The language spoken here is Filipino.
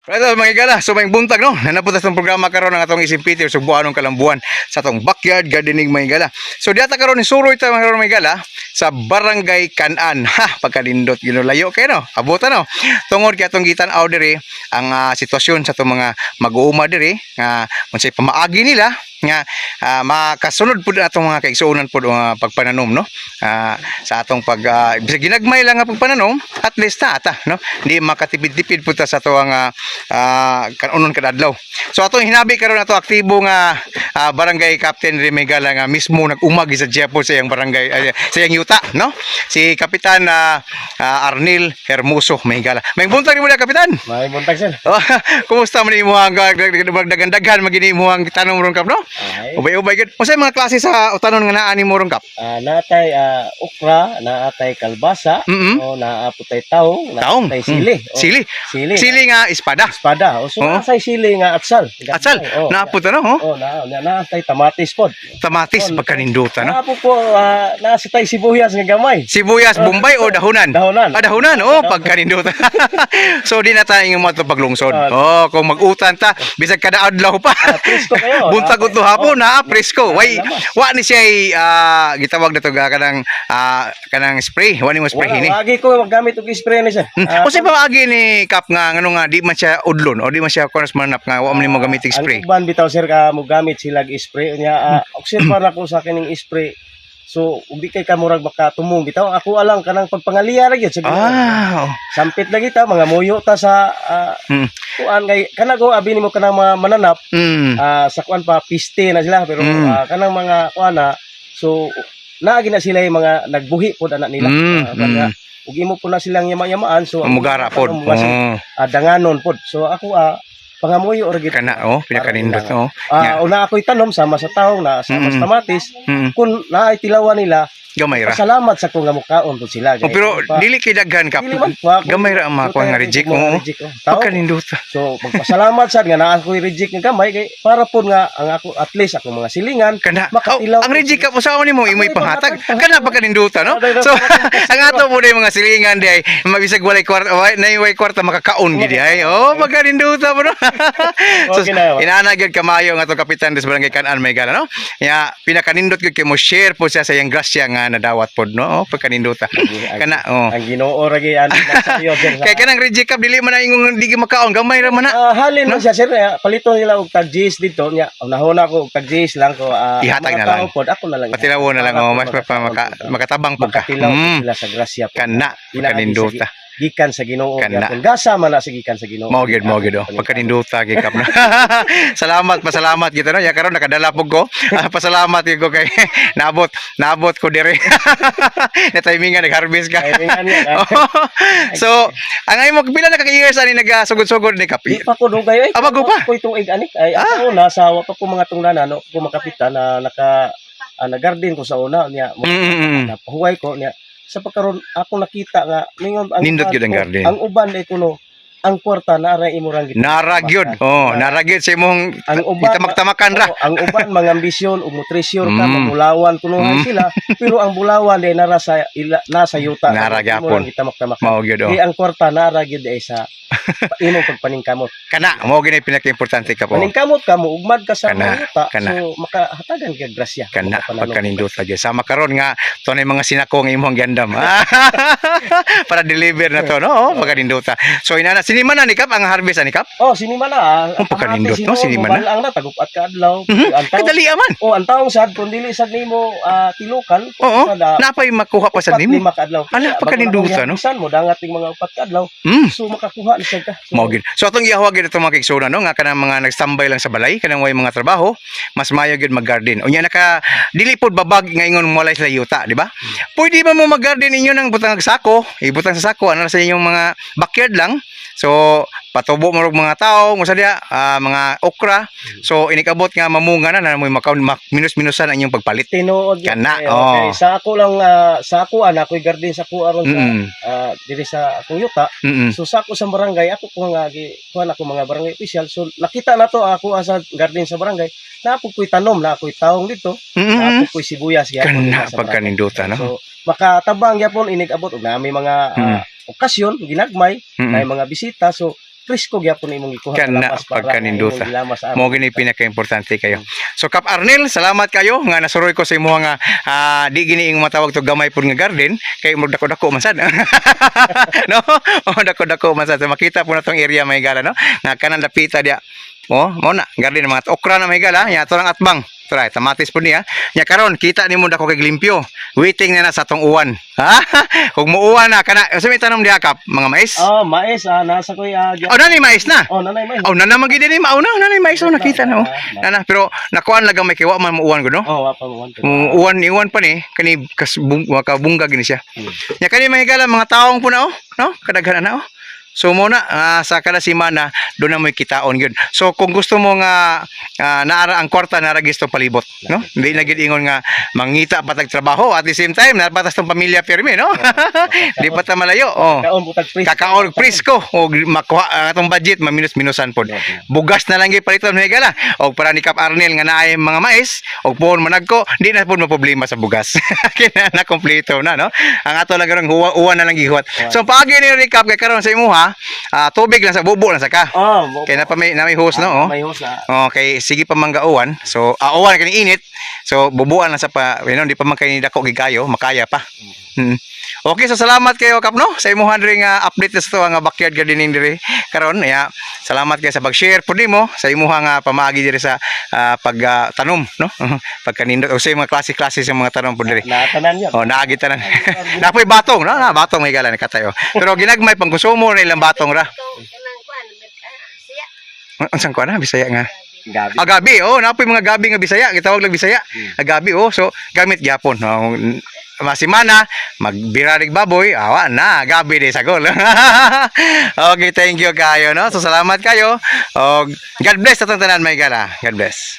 Right, mga igala, so may buntag no. Nanapunta sa programa karon ng atong Isim Peter sa buanong Kalambuan sa atong backyard gardening mga igala. So diata karon ni suroy ta mga igala sa Barangay Kanan. Ha, pagkalindot ginulayo kay no. Abutan no. Tungod kay atong gitan-aw diri ang sitwasyon sa atong mga mag-uuma diri nga unsay pamaagi nila nga makasunod pud atong mga kaigsuonan pud pagpananom no. Sa atong bisag ginagmay lang nga pagpananom, at least ata no. Di makatipid-tipid pud ta sa atong kanunon kadadlaw. So atong hinabi karon ato aktibo nga barangay captain Remegala nga mismo nag-umag sa Jepo sa iyang barangay sa iyang yuta no. Si Kapitan Arnil Hermoso Megala. May buntag ni mo na Kapitan. May buntag sir. Kumusta man imo ang daghan magini mo ang tanong ron kap no? Ubay-ubay gid. Unsay mga klase sa utanon nga naa nimo ron kap? Naatay okra, naatay kalbasa, o naaputay taong, naatay sili. Sili. Sili nga espada. Espada. O so naatay sili nga atsal. Atsal. Naapot ano ho? O naatay tamatis pod. Tamatis pagkaninduta no. Naapo po nasitay sibuyas nga gamay. Sibuyas Bombay o dahunan? Dahunan. Dahunan. Pagkaninduta. So di na tayo mo to paglungsod. Kung mag-utan ta bisag kada adlaw pa. Presko kayo. Buntag to hapon na presko. Wa ni siya gitawag na to kanang spray. Wa ni mo spray hini. Agi ko magamit og spray ni sir. Unsay pa agi ni kap nga ngano nga di man siya udlon o di man siya konas manap nga wa man mo gamit og spray. Ang uban bitaw sir ka mo gamit sila spray nya observe na ko sa kining spray. So, udi kay kamurag baka tumong bitaw. Ako alang kanang pagpangaliya ra gyud sa sampit lagi ta mga muyo ta sa kuan kay kana ko abi nimo kanang mga mananap sa kuan pa piste na sila pero kanang mga kuan na so naagi na sila yung mga nagbuhi pod anak nila. Ug imo po na silang yama-yamaan so mugara pod. Danganon pod. So ako pangamuyo or gid kana pinakanindot una ako'y tanom sama sa taong na sama sa tamatis kun naay tilawan nila gamay ra. Salamat sa kung ngamukaon po sila. Pero dili kay daghan ka. Gamay ra ang mga kuha nga reject mo. Pagkanindot. So magpasalamat sad nga naa ako'y reject nga gamay kay para pod nga ang ako at least ako mga silingan makatilaw. Ang reject ka usawa nimo imoy panghatag. Kana pagkaninduta no. So ang ato mo day mga silingan day mabisag walay kwarta nay kwarta makakaon gid ay. Pagkaninduta mo no. So inana gyud kamayo nga to kapitan des barangay Kanan Megala no. Ya pinakanindot gyud kay mo share po siya sa iyang grasya nga nadawat pod no pagkaninduta kana ang Ginoo ra gyud sayo kay kanang reject ka dili man na ingong di makaon gamay ra man na halin no siya sir palito nila og tag G's dito nya unahon ako og tag G's lang ko ihatag na lang pod ako na lang patilawo na lang mas makatabang pod ka sila sa grasya kana pagkaninduta gikan sa Ginoo kung gasa man na sa gikan sa Ginoo mao gyud pagkaninduta gikap na pasalamat kita no ya karon nakadala pug ko pasalamat gyud ko kay naabot ko dire na timingan nag-harvest ka so ang imo pila na ka years ani nagasugod-sugod ni kapi pa ko dugay ay abago pa ko itong anik ay ako nasa wa pa ko mga tungdanan no ko makapitan na nag-garden ko sa una niya napahuway ko niya sa pagkaron ako nakita nga ningon nindot gyud ang garden ang uban ay kuno ang kwarta nara imo rang naragyod naragyod sa imong itamak-tamakan ra ang uban mga ambisyon ug nutrisyon ka mabulawan kunuhan sila pero ang bulawan ay nasa yuta naragyapon itamak-tamak mao gyud ang kwarta naragyod ay sa imong pagpaningkamot kana mao gyud pinaka-importante ka po paningkamot ka mo ugmad ka sa yuta so makahatagan ka grasya kana pagkanindot gyud sama karon nga tunay mga sinako nga imong gandam para deliver na to no pagkanindota so inana sinima na ni kap ang harvest ani kap sinima na pagkanindot no sinima na ang tagupat ka adlaw kadali aman ang taong sad kun dili sad nimo tilukan napay makuha pa sad nimo ana pagkanindota no bisan mo dangat ning mga upat ka adlaw so makakuha siya ka so atong ihawag gid itong mga kigsuna no nga kanang mga nagstambay lang sa balay kanang way mga trabaho mas mayo gid mag-garden unya naka dili pod babag nga ingon mo walay sila yuta di ba pwede ba mo mag-garden inyo nang butang sako ibutang sa sako ana sa inyong mga backyard lang so patubo mo mga tao mo sadya mga okra so inikabot nga mamunga na mo makaon minus-minusan ang inyong pagpalit tinuod kana okay sa ako lang sa ako ako'y garden sa ako aron sa diri sa akong yuta so sa ako sa barangay ako ko nga kuan ako mga barangay official so nakita na to ako sa garden sa barangay na ako ko'y tanom na ako'y taong dito na ako ko'y sibuyas gyapon kana pagkaninduta no so makatabang gyapon inig-abot og nami mga okasyon ginagmay may mga bisita so presko gyapon imong ikuha sa Kana lapas para pagkaninduta. imong ilamas sa Mo gini pinaka-importante kayo. So Kap Arnel, salamat kayo nga nasuroy ko sa imo nga di gini ing matawag to gamay pud nga garden kay mo dako-dako man sad. No? O dako-dako man sad. So, makita po na tong area may gala no. Nga kanan dapita dia. Mo na garden ng mga okra na may gala, nya to lang atbang. Try, tamatis po niya. Nya karon kita nimo dako kay limpyo. Waiting na sa tong uwan. Ha? Kung muuwan na kana, sa may tanom diha Kap, mga mais. Oh, mais nasa ko Oh, nani mais na. Oh, nanay mais. Oh, nana magid ni mao na, nanay mais oh, nakita na oh. Nana, pero nakuan lang may kiwa man muuwan ko no. Oh, wa pa mo. Uwan pa ni kani makabungga gini siya. Nya kani mahigala mga taong po na oh, no? Kadaghan na oh. So muna sa kada semana doon na mo kitaon gyud. So kung gusto mo nga naara ang kwarta na registo palibot, no? Hindi na gid ingon nga mangita patag trabaho at the same time napatas tong pamilya pirmi, no? Di pa ta malayo. Oh. Kaon butag presko. Kakaon presko o makuha atong budget maminus-minusan pod. Bugas na lang gyud paliton mahigala. Og para ni Kap Arnel nga naay mga mais og puhon managko, di na pod mo problema sa bugas. Kina na kompleto na, no? Ang ato lang karong uwan na lang gihuwat. So paagi ni Kap kay karon sa imuha tubig lang sa bubo lang sa ka. Oh, Kaya na may hose no, oh. may hose na. Okay, sige pa mangga uwan. So, uwan kani init. So, bubuan lang sa pa, di pa man kay dako gigayo, makaya pa. Okay, so salamat kayo Kap no sa imuhan ring update sa to nga backyard gardening diri karon. Ya, salamat kayo sa pag-share pud nimo sa imuha nga pamaagi diri sa pagtanom no. Pagkanindot o sa mga klase-klase sa mga tanom pud diri. Natanan yan. Oh, naagi tanan. Napoy batong, no? Na batong may galan katayo. Pero ginagmay pang konsumo na ilang batong ra. Unsang kuan na Bisaya nga? Gabi. Gabi, oh, napoy mga gabi nga Bisaya, gitawag lang Bisaya. Gabi, oh, so gamit gyapon. No? Masimana, magbirarig baboy, awa na, gabi de sagol. Okay, thank you kayo, no? So salamat kayo. God bless sa tanan may gala. God bless.